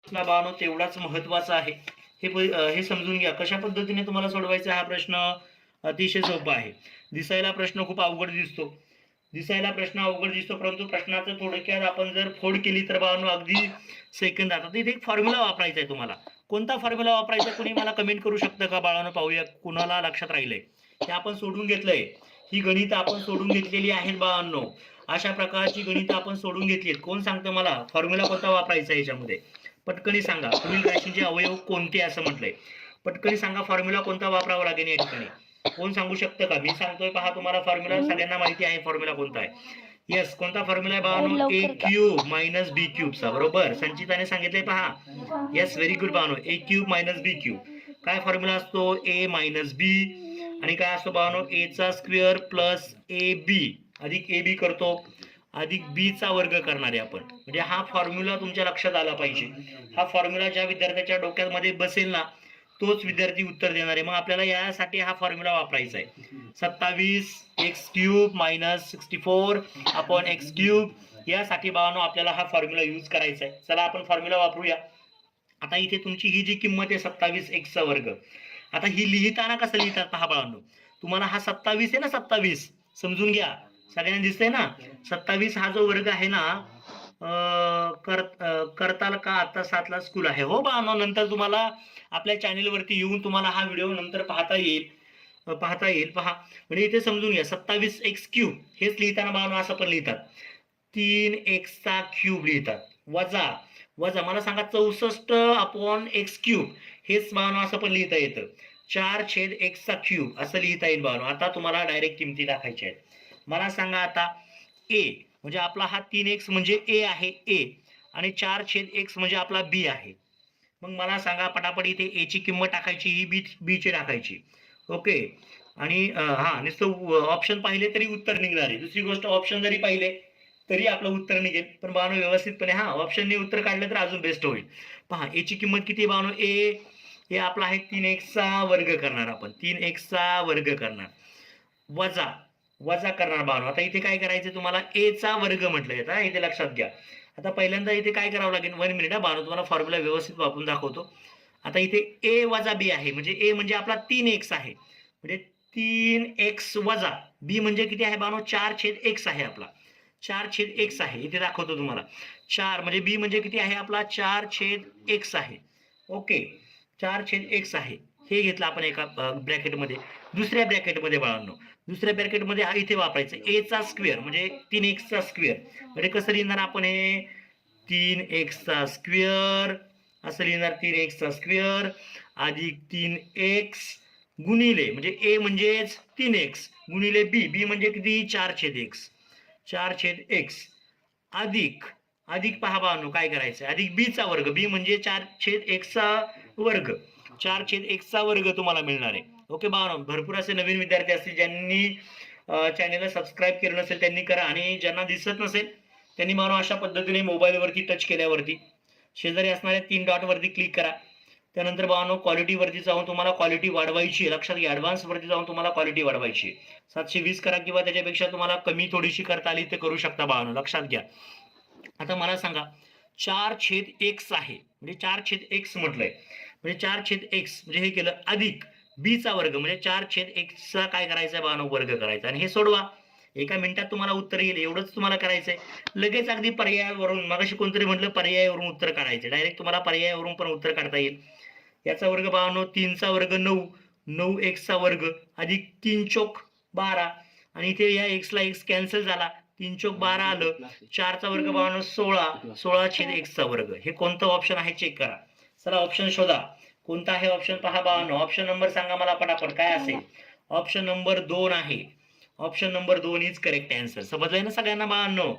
बाळांनो तेवढाच महत्त्वाचा आहे. हे समजून घ्या. कशा पद्धतीने तुम्हाला सोडवायचा हा प्रश्न अतिशय सोपा आहे. दिसायला प्रश्न खूप अवघड दिसतो. परंतु प्रश्नाचं थोडक्यात आपण जर फोड केली तर बाळांनो अगदी सेकंदात. आता इथे एक फॉर्म्युला वापरायचा आहे तुम्हाला. कोणता फॉर्म्युला वापरायचा कुणी मला कमेंट करू शकतं का बाळांनो? पाहूया कुणाला लक्षात राहिलंय. हे आपण सोडून घेतलंय. ही गणितं आपण सोडून घेतलेली आहेत बाळांनो. अशा प्रकारची गणितं आपण सोडून घेतली आहेत. कोण सांगतं मला फॉर्म्युला कोणता वापरायचा याच्यामध्ये? पटकनी सांगा. पुढील राशीचे अवयव कोणते असं म्हटलंय. पटकनी सांगा फॉर्म्युला कोणता वापरावा लागेल या ठिकाणी. कोण सांगू शकतं का? मी सांगतोय पहा तुम्हाला फॉर्म्युला सगळ्यांना माहिती आहे फॉर्म्युला कोणता आहे. येस, कोणता फॉर्म्युला आहे बाळांनो? ए क्यूब मायनस बी क्यूबचा. बरोबर, संचिताने सांगितलंय पहा. येस, व्हेरी गुड बाळांनो. ए क्यूब मायनस बी क्यूब. काय फॉर्म्युला असतो? ए मायनस बी आणि काय असतो बाळांनो? ए चा स्क्वेअर प्लस ए बी अधिक ए बी करतो अधिक बी चा वर्ग करणार आहे आपण. म्हणजे हा फॉर्म्युला तुमच्या लक्षात आला पाहिजे. हा फॉर्म्युला ज्या विद्यार्थ्याच्या डोक्यामध्ये बसेल ना तोच विद्यार्थी उत्तर देणार आहे. मग आपल्याला यासाठी हा फॉर्म्युला वापरायचा आहे. 27 x cube minus 64 upon x cube यासाठी बाळांनो आपल्याला हा फॉर्म्युला यूज करायचा आहे. चला आपण फॉर्म्युला वापरूया. आता इथे तुमची ही जी किंमत आहे 27 एक्सचा वर्ग. आता ही लिहिताना कसं लिहितात पहा बाळांनो. तुम्हाला हा 27 आहे ना, 27 समजून घ्या. सगळ्यांना दिसतंय ना? 27 हा जो वर्ग आहे ना करताल का आता 7ला स्कूल आहे. हो बाळांनो, नंतर तुम्हाला आपल्या चॅनेलवरती येऊन तुम्हाला हा व्हिडिओ नंतर पाहता येईल. पहा. म्हणजे इथे समजून घ्या 27 एक्स क्यूब हेच लिहिताना बाळांनो असं पण लिहितात. 3 एक्सचा क्यूब लिहितात. वजा वजा मला सांगा 64 अपॉन एक्स क्यूब हेच बाळांनो असं पण लिहिता येतं. 4/x चा क्यूब असं लिहिता येईल बाळांनो. आता तुम्हाला डायरेक्ट किमती टाकायच्या आहेत. मला सांगा आता ए म्हणजे आपला हा 3x म्हणजे ए आहे ए आणि 4/x म्हणजे आपला बी आहे. मग मला सांगा पटापट इथे ए ची किंमत टाकायची, ही बी ची टाकायची. ओके. आणि नुसतं ऑप्शन पाहिले तरी उत्तर निघणार आहे. दुसरी गोष्ट ऑप्शन जरी पाहिले तरी आपलं उत्तर निघेल. पण बाळांनो व्यवस्थितपणे ऑप्शनने उत्तर काढलं तर अजून बेस्ट होईल. पहा ए ची किंमत किती बाळांनो? हे आपला आहे 3x चा वर्ग करणार आपण. 3x चा वर्ग करणार. वजा वजा करणार बाळांनो. आता इथे काय करायचं तुम्हाला? ए चा वर्ग म्हटलं जातं. इथे लक्षात घ्या. आता पहिल्यांदा इथे काय करावं लागेल? 1 मिनिट बाळांनो, तुम्हाला फॉर्म्युला व्यवस्थित वापरून दाखवतो. आता इथे ए वजा बी आहे. म्हणजे ए म्हणजे आपला 3x आहे. म्हणजे 3x वजा बी म्हणजे किती आहे बाळांनो? 4/x आहे आपला. 4/x आहे. इथे दाखवतो तुम्हाला. 4 म्हणजे बी म्हणजे किती आहे आपला? 4/x आहे. ओके. 4/x आहे. हे घेतलं आपण एका ब्रॅकेटमध्ये. दुसऱ्या ब्रॅकेटमध्ये बाळांनो, दुसऱ्या ब्रॅकेटमध्ये इथे वापरायचं ए चा स्क्वेअर म्हणजे 3x चा स्क्वेअर. म्हणजे कसं लिहिणार आपण हे? 3x चा स्क्वेअर असं लिहिणार. 3x चा स्क्वेअर अधिक 3x गुणिले म्हणजे ए म्हणजेच 3x गुणिले बी म्हणजे किती? 4/x. 4/x अधिक अधिक पहा बाळांनो काय करायचं? अधिक बी चा वर्ग. बी म्हणजे 4/x चा वर्ग. 4/x चा वर्ग तुम्हाला मिळणार आहे. ओके बाळांनो, भरपूर असे नवीन विद्यार्थी असतील ज्यांनी चॅनेलला सबस्क्राईब केलं नसेल त्यांनी करा. आणि ज्यांना दिसत नसेल त्यांनी बाळांनो अशा पद्धतीने मोबाईलवरती टच केल्यावरती शेजारी असणाऱ्या 3 डॉट वरती क्लिक करा. त्यानंतर बाळांनो क्वालिटी वरती जाऊन तुम्हाला क्वालिटी वाढवायची. लक्षात घ्या, ॲडव्हान्स वरती जाऊन तुम्हाला क्वालिटी वाढवायची. 720 करा किंवा त्याच्यापेक्षा तुम्हाला कमी थोडीशी करता आली तर करू शकता बाळांनो. लक्षात घ्या. आता मला सांगा 4/x आहे. म्हणजे 4/x म्हटलंय. म्हणजे 4/x म्हणजे हे केलं अधिक बी चा वर्ग म्हणजे 4/x चा काय करायचा बाळांनो? वर्ग करायचा. आणि हे सोडवा. एका मिनिटात तुम्हाला उत्तर येईल. एवढंच तुम्हाला करायचंय. लगेच अगदी पर्यायावरून मगाशी कोणतरी म्हटलं पर्यायावरून उत्तर काढायचं. डायरेक्ट तुम्हाला पर्यायावरून पण उत्तर काढता येईल. याचा वर्ग बाळांनो 3 चा वर्ग 9 9x चा वर्ग अधिक 3 चोक 12 आणि इथे या x ला x कॅन्सल झाला. 3 चोक 12 आलं. 4 चा वर्ग बाळांनो 16 16/x चा वर्ग. हे कोणतं ऑप्शन आहे चेक करा. चला ऑप्शन शोधा. कोणता आहे ऑप्शन? पहा बाळांनो. ऑप्शन नंबर सांगा मला पटापट काय असेल? ऑप्शन नंबर 2 आहे. Option number 2 is correct answer. समजलंय ना सगळ्यांना बाळांनो?